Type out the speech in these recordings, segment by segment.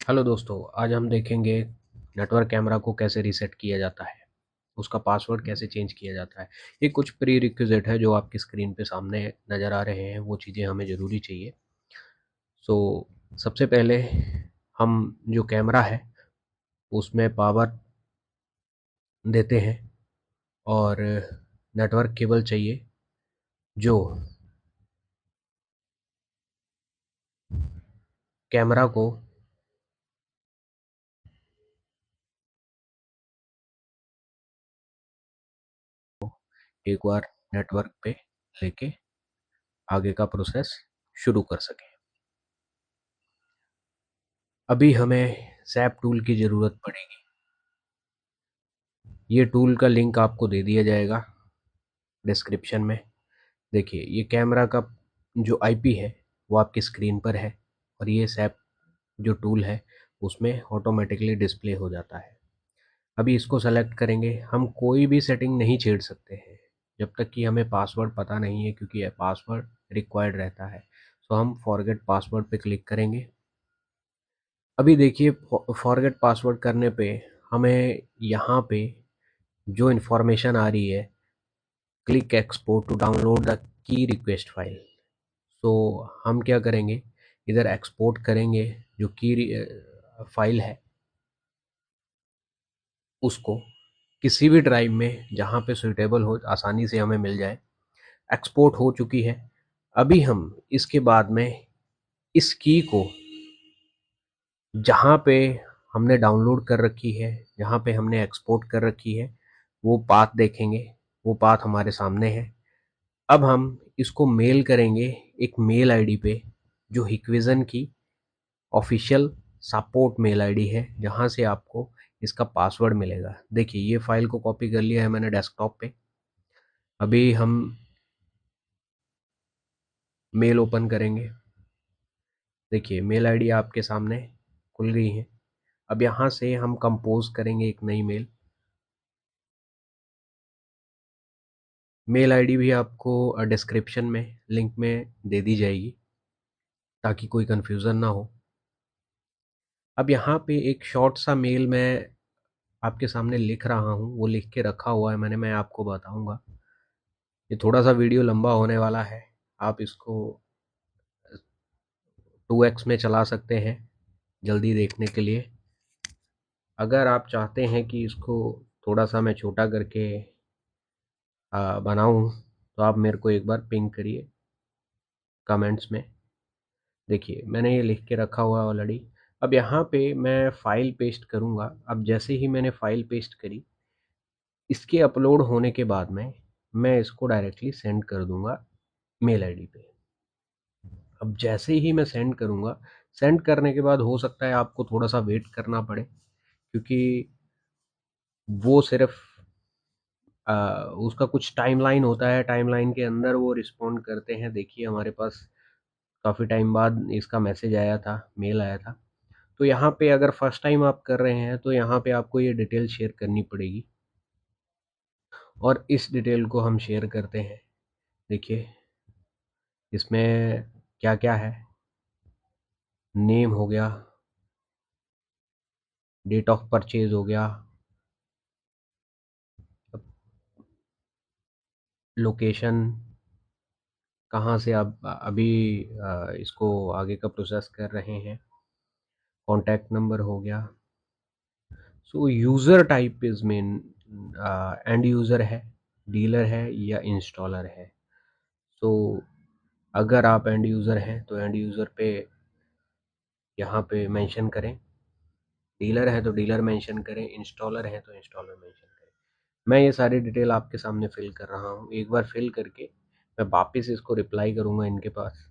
Hello दोस्तों, आज हम देखेंगे नेटवर्क कैमरा को कैसे रीसेट किया जाता है, उसका पासवर्ड कैसे चेंज किया जाता है। ये कुछ प्री रिक्विजिट है जो आपकी स्क्रीन पे सामने नज़र आ रहे हैं, वो चीज़ें हमें ज़रूरी चाहिए। सो सबसे पहले हम जो कैमरा है उसमें पावर देते हैं और नेटवर्क केबल चाहिए जो कैमरा को एक बार नेटवर्क पे लेके आगे का प्रोसेस शुरू कर सकें। अभी हमें सैप टूल की ज़रूरत पड़ेगी। ये टूल का लिंक आपको दे दिया जाएगा डिस्क्रिप्शन में। देखिए, ये कैमरा का जो आईपी है वो आपकी स्क्रीन पर है और ये सैप जो टूल है उसमें ऑटोमेटिकली डिस्प्ले हो जाता है। अभी इसको सेलेक्ट करेंगे। हम कोई भी सेटिंग नहीं छेड़ सकते हैं जब तक कि हमें पासवर्ड पता नहीं है, क्योंकि यह पासवर्ड रिक्वायर्ड रहता है। तो हम फॉरगेट पासवर्ड पे क्लिक करेंगे। अभी देखिए, फॉरगेट पासवर्ड करने पे हमें यहाँ पे जो इन्फॉर्मेशन आ रही है, click export to download the की रिक्वेस्ट फाइल। तो हम क्या करेंगे, इधर एक्सपोर्ट करेंगे जो की फाइल है उसको किसी भी ड्राइव में जहाँ पे सुइटेबल हो, आसानी से हमें मिल जाए। एक्सपोर्ट हो चुकी है। अभी हम इसके बाद में इस की को जहाँ पे हमने डाउनलोड कर रखी है, जहाँ पे हमने एक्सपोर्ट कर रखी है, वो पाथ देखेंगे। वो पाथ हमारे सामने है। अब हम इसको मेल करेंगे एक मेल आईडी पे जो हिक्विज़न की ऑफिशियल सपोर्ट मेल आईडी है, जहाँ से आपको इसका पासवर्ड मिलेगा। देखिए, ये फाइल को कॉपी कर लिया है मैंने डेस्कटॉप पे। अभी हम मेल ओपन करेंगे। देखिए, मेल आईडी आपके सामने खुल गई है। अब यहाँ से हम कंपोज करेंगे एक नई मेल। मेल आईडी भी आपको डिस्क्रिप्शन में लिंक में दे दी जाएगी ताकि कोई कन्फ्यूज़न ना हो। अब यहाँ पे एक शॉर्ट सा मेल मैं आपके सामने लिख रहा हूँ, वो लिख के रखा हुआ है मैंने, मैं आपको बताऊँगा। ये थोड़ा सा वीडियो लंबा होने वाला है। आप इसको 2x में चला सकते हैं जल्दी देखने के लिए। अगर आप चाहते हैं कि इसको थोड़ा सा मैं छोटा करके बनाऊँ तो आप मेरे को एक बार पिंग करिए कमेंट्स में। देखिए, मैंने ये लिख के रखा हुआ है ऑलरेडी। अब यहाँ पे मैं फ़ाइल पेस्ट करूँगा। अब जैसे ही मैंने फ़ाइल पेस्ट करी, इसके अपलोड होने के बाद में मैं इसको डायरेक्टली सेंड कर दूँगा मेल आईडी पे। अब जैसे ही मैं सेंड करूँगा, सेंड करने के बाद हो सकता है आपको थोड़ा-सा वेट करना पड़े, क्योंकि वो सिर्फ़ अ, उसका कुछ टाइमलाइन होता है, टाइमलाइन के अंदर वो रिस्पॉन्ड करते हैं। देखिए, हमारे पास काफ़ी टाइम बाद इसका मैसेज आया था, मेल आया था। तो यहाँ पे अगर फर्स्ट टाइम आप कर रहे हैं तो यहाँ पे आपको ये डिटेल शेयर करनी पड़ेगी और इस डिटेल को हम शेयर करते हैं। देखिए, इसमें क्या-क्या है, नेम हो गया, डेट ऑफ परचेज़ हो गया, लोकेशन, कहाँ से आप अभी इसको आगे का प्रोसेस कर रहे हैं, कॉन्टैक्ट नंबर हो गया। सो user type is main, end user है, डीलर है या इंस्टॉलर है। सो अगर आप एंड यूज़र हैं तो एंड यूज़र पे यहाँ पे मेंशन करें, डीलर है तो डीलर मेंशन करें, इंस्टॉलर है तो इंस्टॉलर मेंशन करें। मैं ये सारी डिटेल आपके सामने फिल कर रहा हूँ। एक बार फिल करके मैं वापस इसको रिप्लाई करूँगा इनके पास,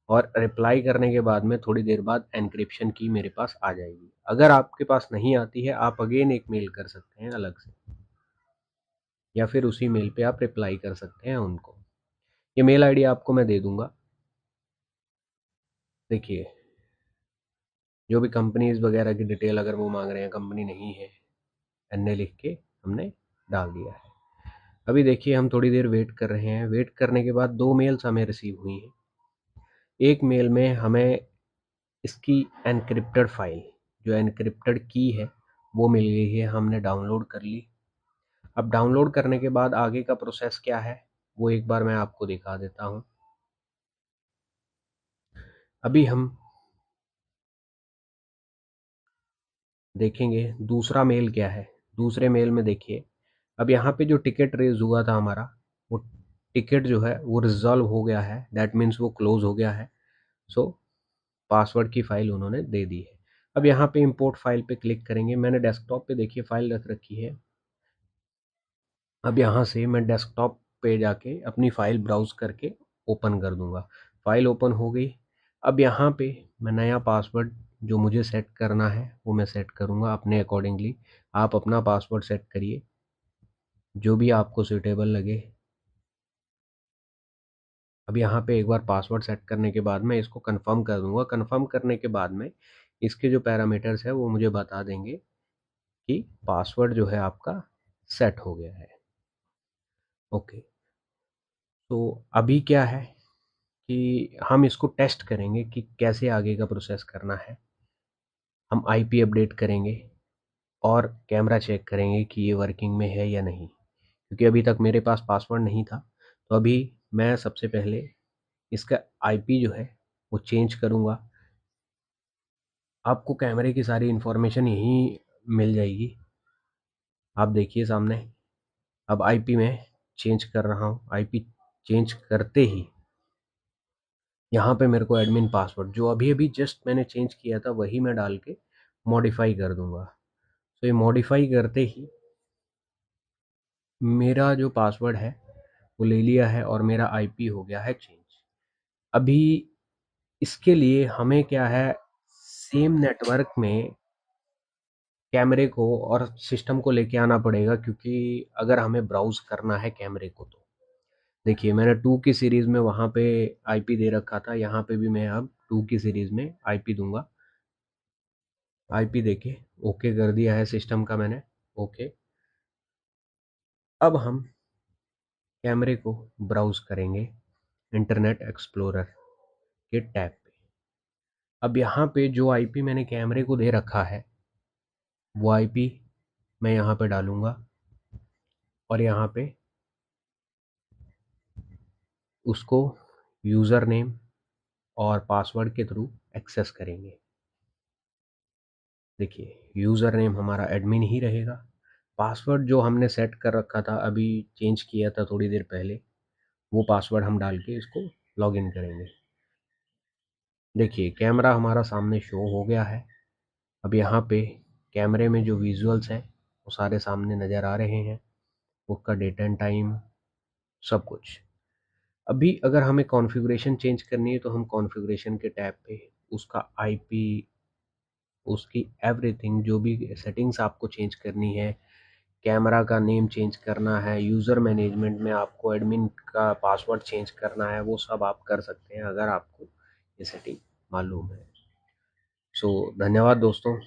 और रिप्लाई करने के बाद में थोड़ी देर बाद एन्क्रिप्शन की मेरे पास आ जाएगी। अगर आपके पास नहीं आती है, आप अगेन एक मेल कर सकते हैं अलग से, या फिर उसी मेल पे आप रिप्लाई कर सकते हैं उनको। ये मेल आईडी आपको मैं दे दूँगा। देखिए, जो भी कंपनीज़ वगैरह की डिटेल अगर वो माँग रहे हैं, कंपनी नहीं है, एनए लिख के हमने डाल दिया है। अभी देखिए, हम थोड़ी देर वेट कर रहे हैं। वेट करने के बाद 2 मेल्स हमें रिसीव हुई हैं। एक मेल में हमें इसकी एन्क्रिप्टेड फ़ाइल जो एन्क्रिप्टेड की है वो मिल गई है, हमने डाउनलोड कर ली। अब डाउनलोड करने के बाद आगे का प्रोसेस क्या है वो एक बार मैं आपको दिखा देता हूँ। अभी हम देखेंगे दूसरा मेल क्या है। दूसरे मेल में देखिए, अब यहाँ पे जो टिकट रेज़ हुआ था हमारा, वो टिकट जो है वो रिज़ॉल्व हो गया है, दैट मीन्स वो क्लोज़ हो गया है। सो पासवर्ड की फ़ाइल उन्होंने दे दी है। अब यहाँ पे इंपोर्ट फ़ाइल पे क्लिक करेंगे। मैंने डेस्कटॉप पे देखिए फ़ाइल रख रखी है। अब यहाँ से मैं डेस्कटॉप पे जाके अपनी फ़ाइल ब्राउज़ करके ओपन कर दूँगा। फ़ाइल ओपन हो गई। अब यहाँ पे मैं नया पासवर्ड जो मुझे सेट करना है वो मैं सेट करूँगा अपने अकॉर्डिंगली। आप अपना पासवर्ड सेट करिए, जो भी आपको सूटेबल लगे। अब यहाँ पे एक बार पासवर्ड सेट करने के बाद मैं इसको कंफर्म कर दूँगा। कंफर्म करने के बाद में इसके जो पैरामीटर्स हैं वो मुझे बता देंगे कि पासवर्ड जो है आपका सेट हो गया है। ओके, तो अभी क्या है कि हम इसको टेस्ट करेंगे कि कैसे आगे का प्रोसेस करना है। हम आईपी अपडेट करेंगे और कैमरा चेक करेंगे कि ये वर्किंग में है या नहीं, क्योंकि अभी तक मेरे पास पासवर्ड नहीं था। तो अभी मैं सबसे पहले इसका आईपी जो है वो चेंज करूँगा। आपको कैमरे की सारी इन्फॉर्मेशन यहीं मिल जाएगी। आप देखिए सामने। अब आईपी मैं चेंज कर रहा हूँ। आईपी चेंज करते ही यहाँ पे मेरे को एडमिन पासवर्ड जो अभी-अभी जस्ट मैंने चेंज किया था वही मैं डाल के मॉडिफ़ाई कर दूँगा। तो ये मॉडिफ़ाई करते ही मेरा जो पासवर्ड है वो ले लिया है और मेरा आईपी हो गया है चेंज। अभी इसके लिए हमें क्या है, सेम नेटवर्क में कैमरे को और सिस्टम को लेके आना पड़ेगा, क्योंकि अगर हमें ब्राउज़ करना है कैमरे को तो देखिए मैंने 2 की सीरीज़ में वहाँ पे आईपी दे रखा था, यहाँ पे भी मैं अब 2 की सीरीज़ में आईपी दूँगा। आईपी देके ओके कर दिया है सिस्टम का मैंने, ओके। अब हम कैमरे को ब्राउज़ करेंगे इंटरनेट एक्सप्लोरर के टैब पे। अब यहाँ पे जो आईपी मैंने कैमरे को दे रखा है वो आईपी मैं यहाँ पे डालूँगा और यहाँ पे उसको यूज़र नेम और पासवर्ड के थ्रू एक्सेस करेंगे। देखिए यूज़र नेम हमारा एडमिन ही रहेगा। पासवर्ड जो हमने सेट कर रखा था, अभी चेंज किया था थोड़ी देर पहले, वो पासवर्ड हम डाल के इसको लॉगिन करेंगे। देखिए कैमरा हमारा सामने शो हो गया है। अब यहाँ पे कैमरे में जो विजुअल्स हैं वो सारे सामने नज़र आ रहे हैं, उसका डेट एंड टाइम सब कुछ। अभी अगर हमें कॉन्फ़िगरेशन चेंज करनी है तो हम कॉन्फ़िगरेशन के टैब पे उसका आईपी, उसकी एवरीथिंग जो भी सेटिंग्स आपको चेंज करनी है, कैमरा का नेम चेंज करना है, यूज़र मैनेजमेंट में आपको एडमिन का पासवर्ड चेंज करना है, वो सब आप कर सकते हैं अगर आपको ये सेटिंग मालूम है। सो धन्यवाद दोस्तों।